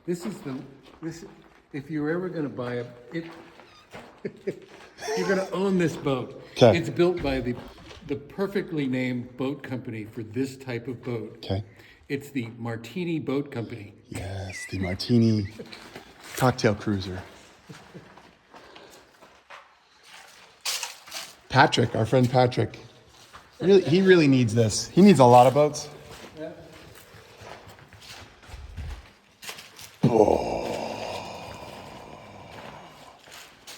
This is this. If you're ever going to buy it, you're going to own this boat. Okay. It's built by the perfectly named boat company for this type of boat. Okay. It's the Martini Boat Company. Yes, the Martini cocktail cruiser. Patrick, our friend Patrick, he really needs this. He needs a lot of boats. Yeah.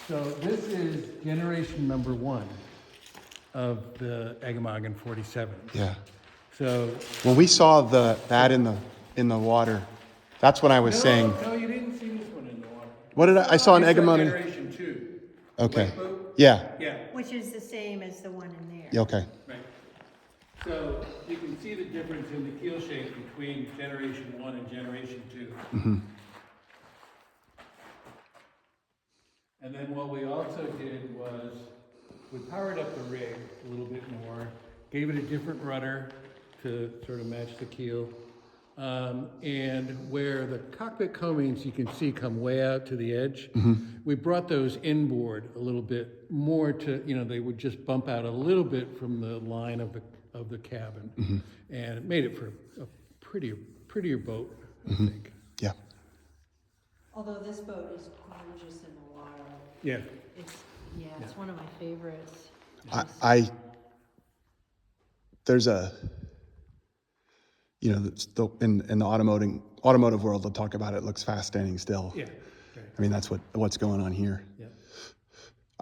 So this is generation number 1 of the Eggemoggin 47. Yeah. So When we saw that in the water, that's when I was saying. No, you didn't see this one in the water. What did I saw an You saw Eggemoggin? Generation 2. Okay. White boat? Yeah. Yeah. Which is the same as the one in there. Yeah, okay. Right. So you can see the difference in the keel shape between generation 1 and generation 2. Mm-hmm. And then what we also did was we powered up the rig a little bit more, gave it a different rudder to sort of match the keel. And where the cockpit coamings you can see come way out to the edge, we brought those inboard a little bit more to, they would just bump out a little bit from the line of the cabin. And it made it for a prettier boat, I think. Yeah. Although this boat is gorgeous in the water. Yeah. It's one of my favorites. There's a, in the automotive world, they'll talk about it looks fast standing still. Yeah. Right. I mean, that's what's going on here. Yeah.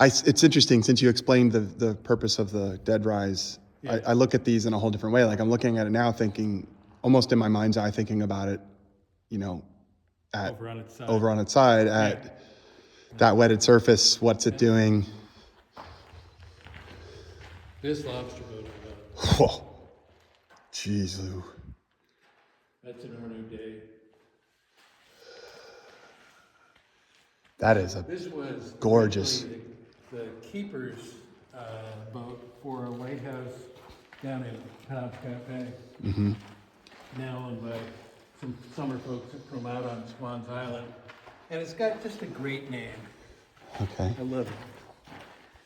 It's interesting, since you explained the purpose of the dead rise, Yeah. I look at these in a whole different way. Like, I'm looking at it now thinking, almost in my mind's eye, thinking about it, Over on its side. over on its side at that wetted surface. What's it doing? This lobster boat I got. Oh, jeez, Lou. That's an Orno day. That is a This was gorgeous. originally the keeper's boat for a lighthouse down in Penobscot Bay. Mm-hmm. Now owned by some summer folks from out on Swans Island. And it's got just a great name. Okay. I love it.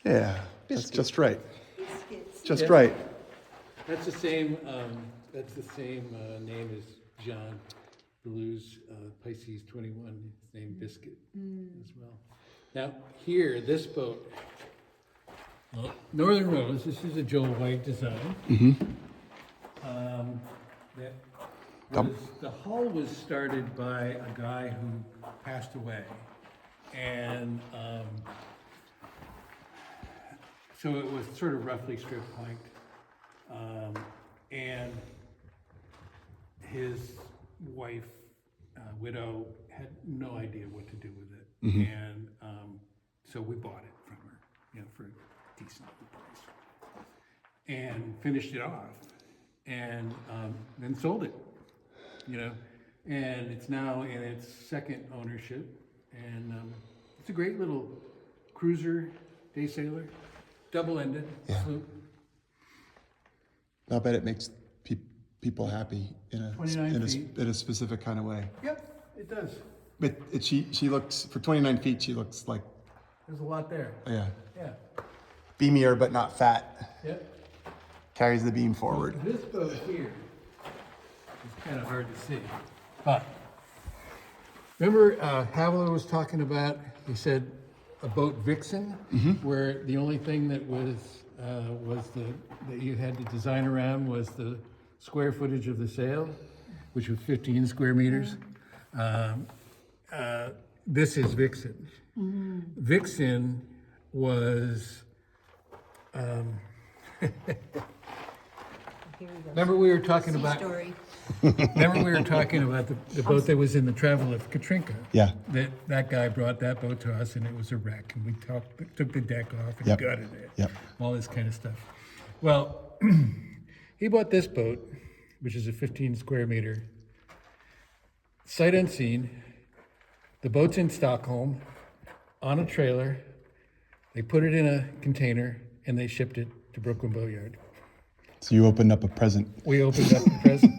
Yeah, that's Biscuit. just right. Biscuits. Just Yeah. right. That's the same name as John Blues Pisces 21. His name Biscuit as well. Now here, this boat, Northern Rose. This is a Joel White design. The hull was started by a guy who passed away, and so it was sort of roughly strip planked, and his wife, widow, had no idea what to do with it, and so we bought it from her, for a decent price, and finished it off, and then sold it, and it's now in its second ownership, and it's a great little cruiser, day sailor, double-ended sloop. I bet it makes people happy in 29 feet. a specific kind of way. Yep, it does. But she looks, for 29 feet, she looks like, There's a lot there. yeah, Yeah. beamier but not fat. Yep. Carries the beam forward. This boat here is kind of hard to see, but remember Havilah was talking about, he said, a boat VIXEN, where the only thing that that you had to design around was the square footage of the sail, which was 15 square meters. This is VIXEN. VIXEN was, Here we go. remember we were talking Sea about, story. remember we were talking about the boat that was in the Travel of Katrinka? Yeah. That guy brought that boat to us, and it was a wreck, and we took the deck off and Yep. gutted it. Yep. All this kind of stuff. Well, he bought this boat, which is a 15 square meter, sight unseen. The boat's in Stockholm, on a trailer. They put it in a container, and they shipped it to Brooklin Boat Yard. So you opened up a present. We opened up the present,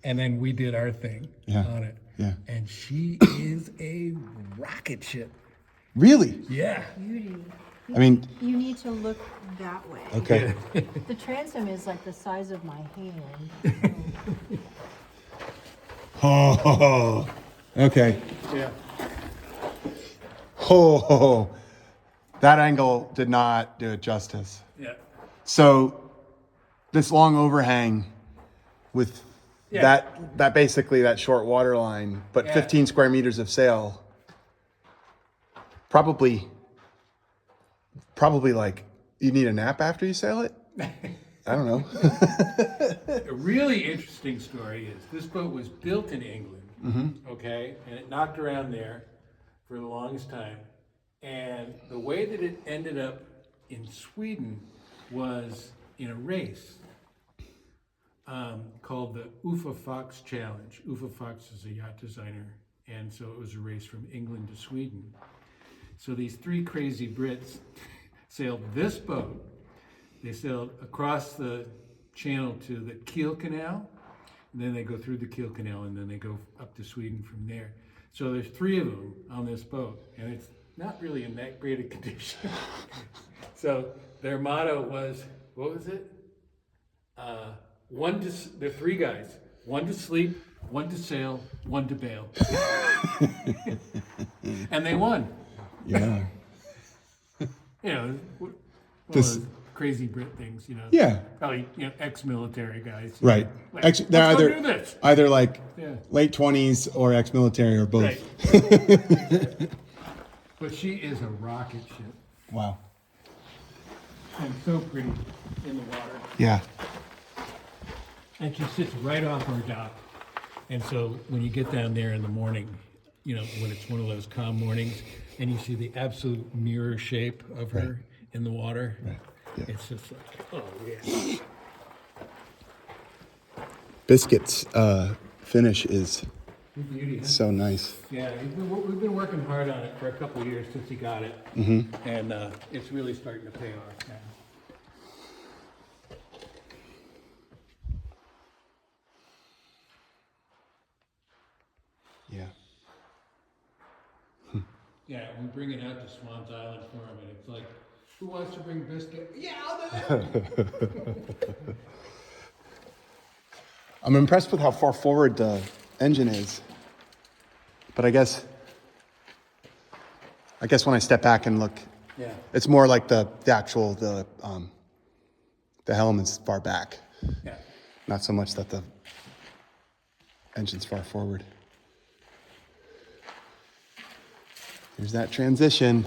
and then we did our thing Yeah. on it. Yeah. And and she is a rocket ship. Really? Yeah. Beauty. I mean, You need to look that way. okay. The transom is like the size of my hand. Oh, okay. Yeah. Oh, that angle did not do it justice. Yeah. So this long overhang with Yeah. that basically that short water line, but Yeah. 15 square meters of sail. Probably like you need a nap after you sail it. I don't know. A really interesting story is this boat was built in England, okay, and it knocked around there for the longest time. And the way that it ended up in Sweden was in a race called the Uffe Fox Challenge. Uffe Fox is a yacht designer, and so it was a race from England to Sweden. So these three crazy Brits sailed this boat. They sailed across the channel to the Kiel Canal, and then they go through the Kiel Canal, and then they go up to Sweden from there. So there's three of them on this boat, and it's not really in that great a condition. So their motto was, what was it? They're three guys, one to sleep, one to sail, one to bail. And they won. Yeah. You know, one of This- those crazy Brit things, you know. Yeah. Probably, ex-military guys. Right. Like, They're let's go do this. either like Yeah. late 20s or ex-military or both. Right. But she is a rocket ship, Wow. and so pretty in the water. Yeah. And she sits right off our dock. And so when you get down there in the morning, when it's one of those calm mornings, and you see the absolute mirror shape of her in the water, Yeah. it's just like, oh yeah. BISCUIT's finish is Beauty, huh? so nice. Yeah, we've been working hard on it for a couple of years since he got it, and it's really starting to pay off now. Yeah. Yeah, we bring it out to Swans Island for him, and it's like, who wants to bring biscuit? Yeah, I'll do it. I'm impressed with how far forward the engine is. But I guess when I step back and look, Yeah. it's more like the helm is far back. Yeah. Not so much that the engine's far forward. Here's that transition.